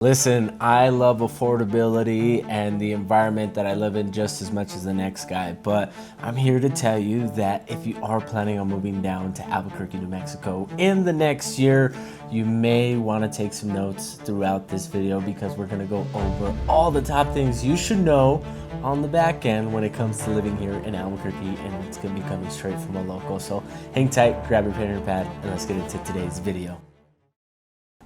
Listen, I love affordability and the environment that I live in just as much as the next guy, but I'm here to tell you that if you are planning on moving down to Albuquerque, New Mexico in the next year, you may want to take some notes throughout this video because we're going to go over all the top things you should know on the back end when it comes to living here in Albuquerque, and it's going to be coming straight from a local. So hang tight, grab your pen and your pad, and let's get into today's video.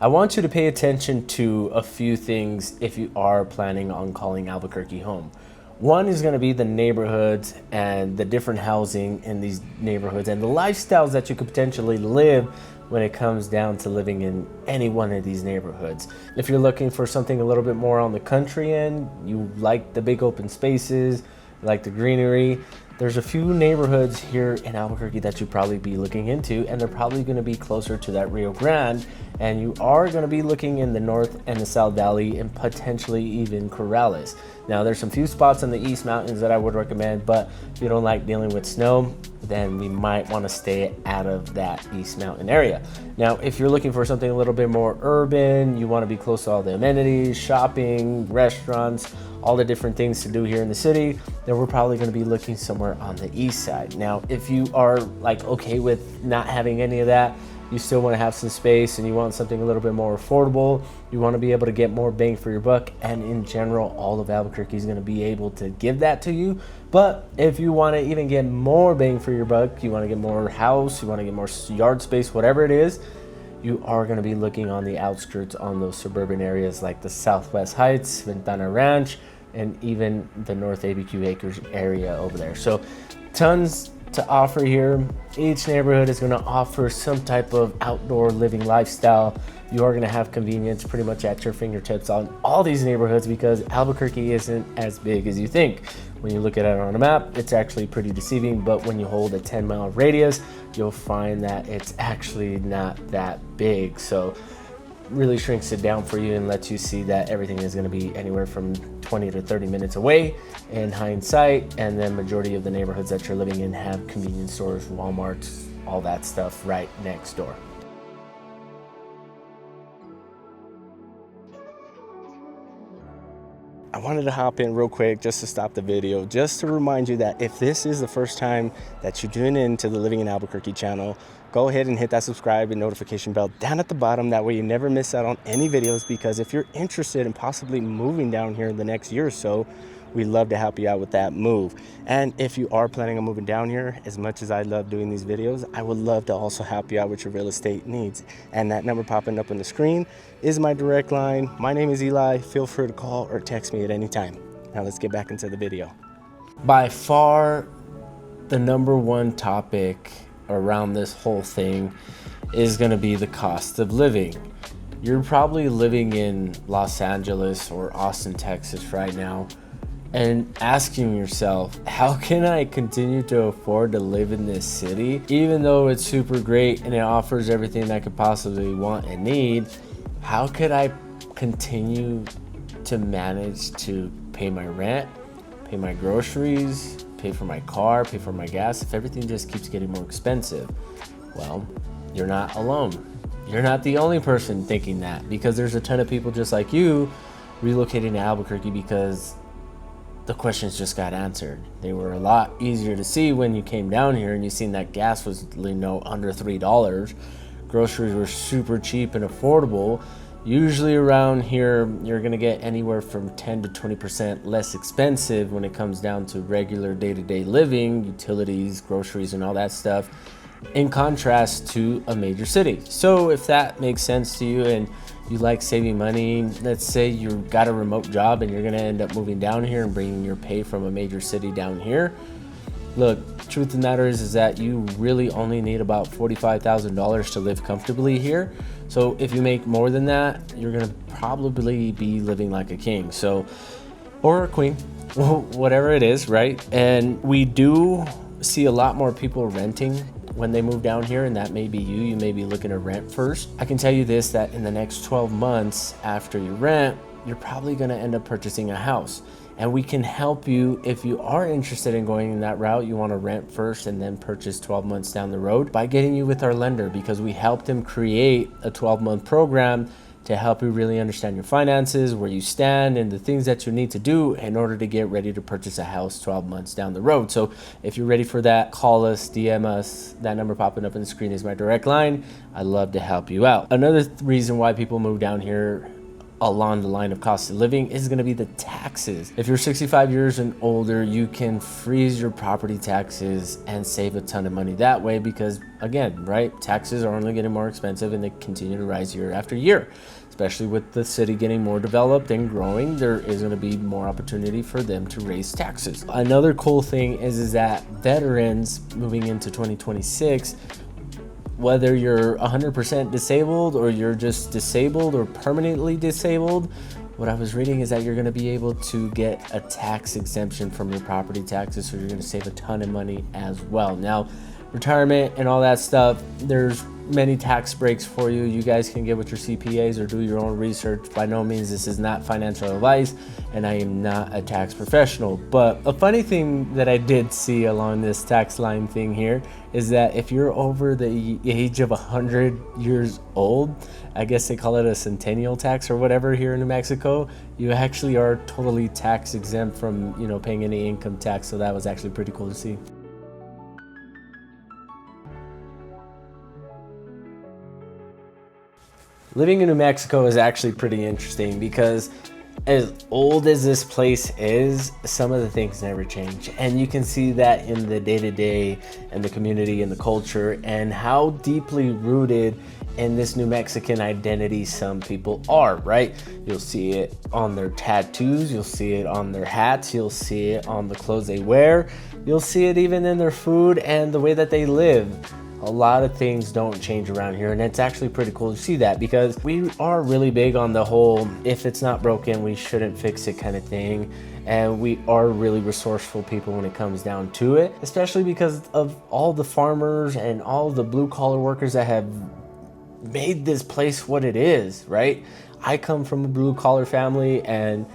I want you to pay attention to a few things if you are planning on calling Albuquerque home. One is going to be the neighborhoods and the different housing in these neighborhoods and the lifestyles that you could potentially live when it comes down to living in any one of these neighborhoods. If you're looking for something a little bit more on the country end, you like the big open spaces, you like the greenery, there's a few neighborhoods here in Albuquerque that you'd probably be looking into, and they're probably going to be closer to that Rio Grande, and you are going to be looking in the North and the South Valley and potentially even Corrales. Now there's some few spots on the East Mountains that I would recommend, but if you don't like dealing with snow, then we might want to stay out of that East Mountain area. Now if you're looking for something a little bit more urban, you want to be close to all the amenities, shopping, restaurants, all the different things to do here in the city, then we're probably going to be looking somewhere on the east side. Now if you are like okay with not having any of that, you still want to have some space and you want something a little bit more affordable, you want to be able to get more bang for your buck, and in general all of Albuquerque is going to be able to give that to you. But if you want to even get more bang for your buck, you want to get more house, you want to get more yard space, whatever it is, you are going to be looking on the outskirts on those suburban areas like the Southwest Heights, Ventana Ranch, and even the North ABQ Acres area over there. So tons to offer here. Each neighborhood is going to offer some type of outdoor living lifestyle. You are going to have convenience pretty much at your fingertips on all these neighborhoods because Albuquerque isn't as big as you think. When you look at it on a map, it's actually pretty deceiving, but when you hold a 10-mile radius, you'll find that it's actually not that big. So really shrinks it down for you and lets you see that everything is going to be anywhere from 20 to 30 minutes away in hindsight, and then majority of the neighborhoods that you're living in have convenience stores, Walmarts, all that stuff right next door. I wanted to hop in real quick just to stop the video, just to remind you that if this is the first time that you're tuning in to the Living in Albuquerque channel, go ahead and hit that subscribe and notification bell down at the bottom. That way you never miss out on any videos, because if you're interested in possibly moving down here in the next year or so, we'd love to help you out with that move. And if you are planning on moving down here, as much as I love doing these videos, I would love to also help you out with your real estate needs. And that number popping up on the screen is my direct line. My name is Eli. Feel free to call or text me at any time. Now let's get back into the video. By far, the number one topic around this whole thing is going to be the cost of living. You're probably living in Los Angeles or Austin, Texas right now, and asking yourself, how can I continue to afford to live in this city? Even though it's super great and it offers everything I could possibly want and need, how could I continue to manage to pay my rent, pay my groceries, pay for my car, pay for my gas, if everything just keeps getting more expensive? Well, you're not alone. You're not the only person thinking that, because there's a ton of people just like you relocating to Albuquerque because the questions just got answered. They were a lot easier to see when you came down here and you seen that gas was, under $3. Groceries were super cheap and affordable. Usually around here, you're gonna get anywhere from 10 to 20% less expensive when it comes down to regular day-to-day living, utilities, groceries, and all that stuff, in contrast to a major city. So if that makes sense to you and you like saving money, let's say you've got a remote job and you're gonna end up moving down here and bringing your pay from a major city down here. Look, truth of the matter is that you really only need about $45,000 to live comfortably here. So if you make more than that, you're gonna probably be living like a king, so, or a queen, whatever it is, right? And we do see a lot more people renting when they move down here, and that may be you. You may be looking to rent first. I can tell you this, that in the next 12 months after you rent, you're probably gonna end up purchasing a house. And we can help you if you are interested in going in that route. You want to rent first and then purchase 12 months down the road, by getting you with our lender, because we helped them create a 12-month program to help you really understand your finances, where you stand, and the things that you need to do in order to get ready to purchase a house 12 months down the road. So if you're ready for that, call us, DM us. That number popping up on the screen is my direct line. I'd love to help you out. Another reason why people move down here along the line of cost of living is going to be the taxes. If you're 65 years and older, you can freeze your property taxes and save a ton of money that way because, again, right, taxes are only getting more expensive and they continue to rise year after year. Especially with the city getting more developed and growing, there is going to be more opportunity for them to raise taxes. Another cool thing is that veterans moving into 2026, whether you're 100% disabled or you're just disabled or permanently disabled, what I was reading is that you're going to be able to get a tax exemption from your property taxes, so you're going to save a ton of money as well. Now, retirement and all that stuff, there's many tax breaks for you. You guys can get with your CPAs or do your own research. By no means this is not financial advice, and I am not a tax professional. But a funny thing that I did see along this tax line thing here is that if you're over the age of 100 years old, I guess they call it a centennial tax or whatever here in New Mexico, you actually are totally tax exempt from, paying any income tax. So that was actually pretty cool to see. Living in New Mexico is actually pretty interesting because as old as this place is, some of the things never change. And you can see that in the day-to-day and the community and the culture and how deeply rooted in this New Mexican identity some people are, right? You'll see it on their tattoos, you'll see it on their hats, you'll see it on the clothes they wear, you'll see it even in their food and the way that they live. A lot of things don't change around here, and it's actually pretty cool to see that because we are really big on the whole if it's not broken we shouldn't fix it kind of thing, and we are really resourceful people when it comes down to it, especially because of all the farmers and all the blue collar workers that have made this place what it is, right? I come from a blue collar family, and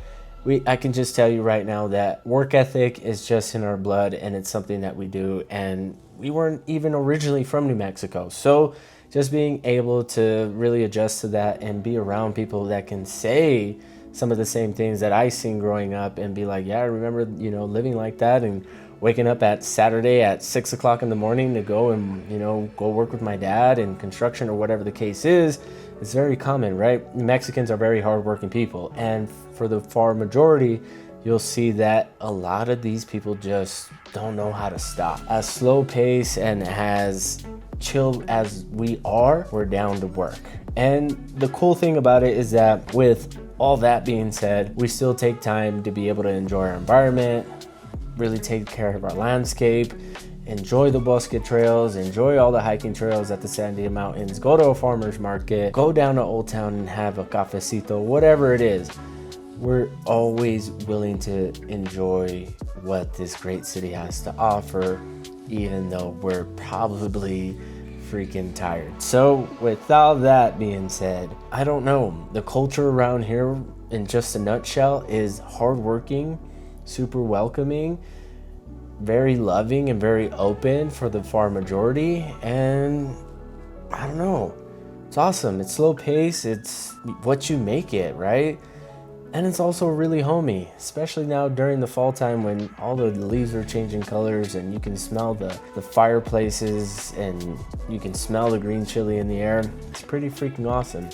I can just tell you right now that work ethic is just in our blood, and it's something that we do, and we weren't even originally from New Mexico. So just being able to really adjust to that and be around people that can say some of the same things that I seen growing up and be like, yeah, I remember, living like that and waking up at Saturday at 6 o'clock in the morning to go and, go work with my dad in construction or whatever the case is. It's very common, right? Mexicans are very hardworking people. And for the far majority, you'll see that a lot of these people just don't know how to stop. As slow pace and as chill as we are, we're down to work. And the cool thing about it is that with all that being said, we still take time to be able to enjoy our environment, really take care of our landscape, enjoy the bosque trails, enjoy all the hiking trails at the Sandia Mountains, go to a farmer's market, go down to Old Town and have a cafecito, whatever it is. We're always willing to enjoy what this great city has to offer, even though we're probably freaking tired. So with all that being said, I don't know, the culture around here in just a nutshell is hardworking, super welcoming, very loving and very open for the far majority, and I don't know, it's awesome. It's slow pace, it's what you make it, right? And it's also really homey, especially now during the fall time when all the leaves are changing colors and you can smell the fireplaces and you can smell the green chili in the air. It's pretty freaking awesome.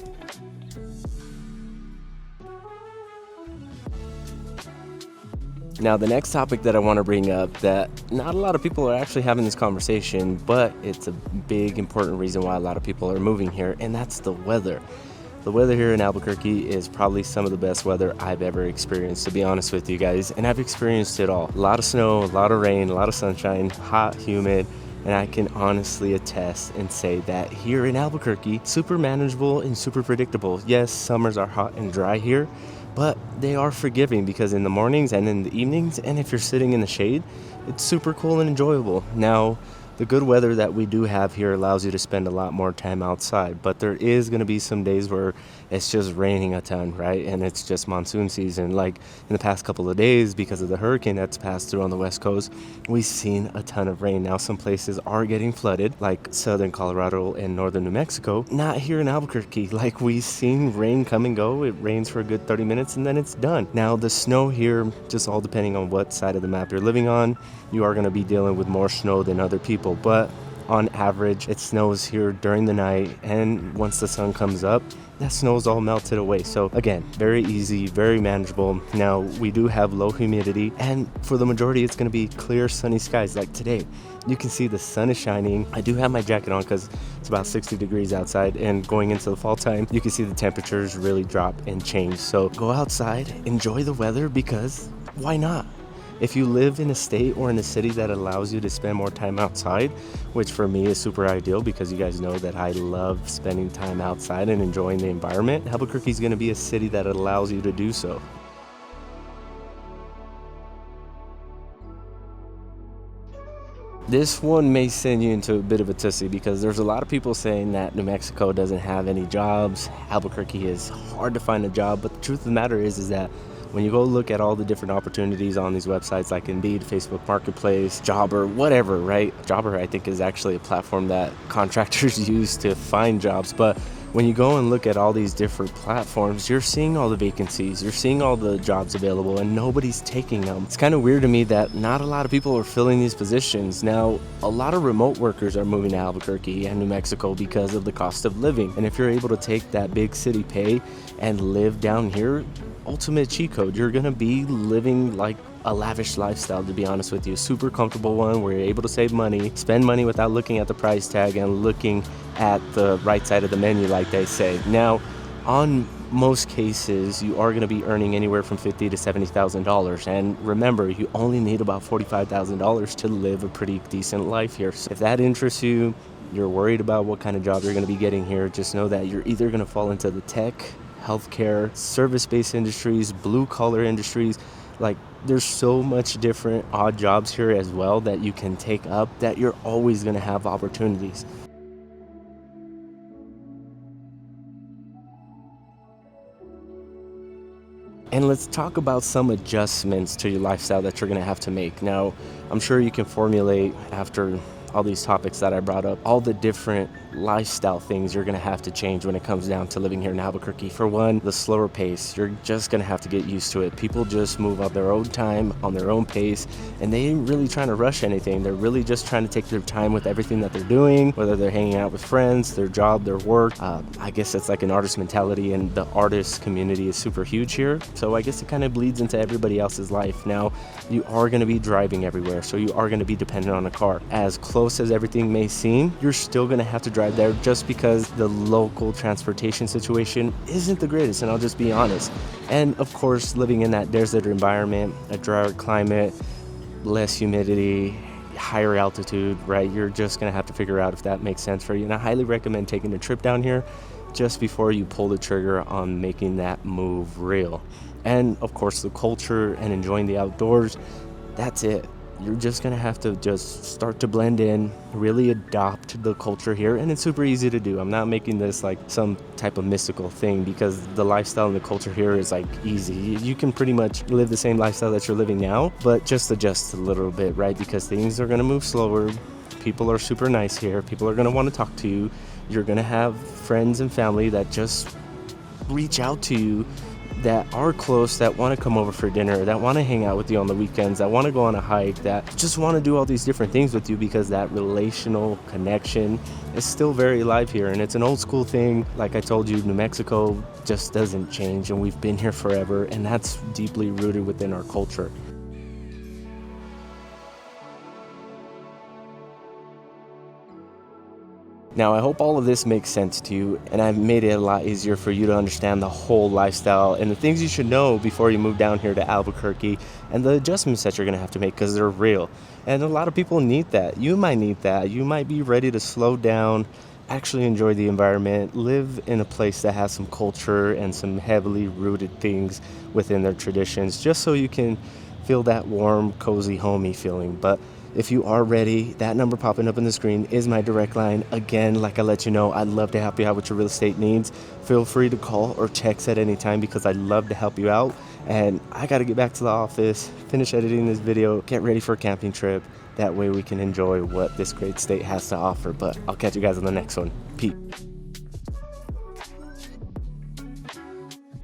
Now, the next topic that I want to bring up that not a lot of people are actually having this conversation, but it's a big important reason why a lot of people are moving here, and that's the weather. The weather here in Albuquerque is probably some of the best weather I've ever experienced, to be honest with you guys, and I've experienced it all. A lot of snow, a lot of rain, a lot of sunshine, hot, humid, and I can honestly attest and say that here in Albuquerque, super manageable and super predictable. Yes, summers are hot and dry here, but they are forgiving because in the mornings and in the evenings, and if you're sitting in the shade, it's super cool and enjoyable. Now, the good weather that we do have here allows you to spend a lot more time outside, but there is going to be some days where it's just raining a ton, right? And it's just monsoon season. Like in the past couple of days, because of the hurricane that's passed through on the West Coast, we've seen a ton of rain. Now, some places are getting flooded, like southern Colorado and northern New Mexico. Not here in Albuquerque. Like, we've seen rain come and go. It rains for a good 30 minutes and then it's done. Now, the snow here, just all depending on what side of the map you're living on, you are going to be dealing with more snow than other people. But on average, it snows here during the night, and once the sun comes up, that snow's all melted away. So again, very easy, very manageable. Now, we do have low humidity, and for the majority, it's going to be clear, sunny skies. Like today, you can see the sun is shining. I do have my jacket on because it's about 60 degrees outside, and going into the fall time, you can see the temperatures really drop and change. So go outside, enjoy the weather, because why not? If you live in a state or in a city that allows you to spend more time outside, which for me is super ideal because you guys know that I love spending time outside and enjoying the environment, Albuquerque is going to be a city that allows you to do so. This one may send you into a bit of a tussie because there's a lot of people saying that New Mexico doesn't have any jobs. Albuquerque is hard to find a job, but the truth of the matter is that when you go look at all the different opportunities on these websites like Indeed, Facebook Marketplace, Jobber, whatever, right? Jobber, I think, is actually a platform that contractors use to find jobs. But when you go and look at all these different platforms, you're seeing all the vacancies, you're seeing all the jobs available, and nobody's taking them. It's kind of weird to me that not a lot of people are filling these positions. Now, a lot of remote workers are moving to Albuquerque and New Mexico because of the cost of living. And if you're able to take that big city pay and live down here, ultimate cheat code. You're gonna be living like a lavish lifestyle, to be honest with you. Super comfortable one where you're able to save money, spend money without looking at the price tag and looking at the right side of the menu, like they say. Now, on most cases, you are going to be earning anywhere from $50,000 to $70,000, and remember, you only need about $45,000 to live a pretty decent life here. So if that interests you, you're worried about what kind of job you're going to be getting here, just know that you're either going to fall into the tech, healthcare, service-based industries, blue-collar industries. Like, there's so much different odd jobs here as well that you can take up that you're always going to have opportunities. And let's talk about some adjustments to your lifestyle that you're going to have to make. Now, I'm sure you can formulate after all these topics that I brought up, all the different lifestyle things you're going to have to change when it comes down to living here in Albuquerque. For one, the slower pace. You're just going to have to get used to it. People just move at their own time, on their own pace, and they ain't really trying to rush anything. They're really just trying to take their time with everything that they're doing, whether they're hanging out with friends, their job, their work. I guess it's like an artist mentality, and the artist community is super huge here. So I guess it kind of bleeds into everybody else's life. Now, you are going to be driving everywhere, so you are going to be dependent on a car. As close as everything may seem, you're still going to have to drive there just because the local transportation situation isn't the greatest, and I'll just be honest. And of course, living in that desert environment, a drier climate, less humidity, higher altitude, right? You're just going to have to figure out if that makes sense for you. And I highly recommend taking a trip down here just before you pull the trigger on making that move real. And of course, the culture and enjoying the outdoors, that's it. You're just going to have to just start to blend in, really adopt the culture here, and it's super easy to do. I'm not making this like some type of mystical thing because the lifestyle and the culture here is like easy. You can pretty much live the same lifestyle that you're living now, but just adjust a little bit, right? Because things are going to move slower. People are super nice here. People are going to want to talk to you. You're going to have friends and family that just reach out to you, that are close, that want to come over for dinner, that want to hang out with you on the weekends, that want to go on a hike, that just want to do all these different things with you because that relational connection is still very alive here. And it's an old school thing. Like I told you, New Mexico just doesn't change, and we've been here forever, and that's deeply rooted within our culture. Now, I hope all of this makes sense to you, and I've made it a lot easier for you to understand the whole lifestyle and the things you should know before you move down here to Albuquerque, and the adjustments that you're going to have to make because they're real. And a lot of people need that. You might need that. You might be ready to slow down, actually enjoy the environment, live in a place that has some culture and some heavily rooted things within their traditions, just so you can feel that warm, cozy, homey feeling. But if you are ready, that number popping up on the screen is my direct line. Again, like I let you know, I'd love to help you out with your real estate needs. Feel free to call or text at any time because I'd love to help you out. And I got to get back to the office, finish editing this video, get ready for a camping trip. That way we can enjoy what this great state has to offer. But I'll catch you guys on the next one. Peace.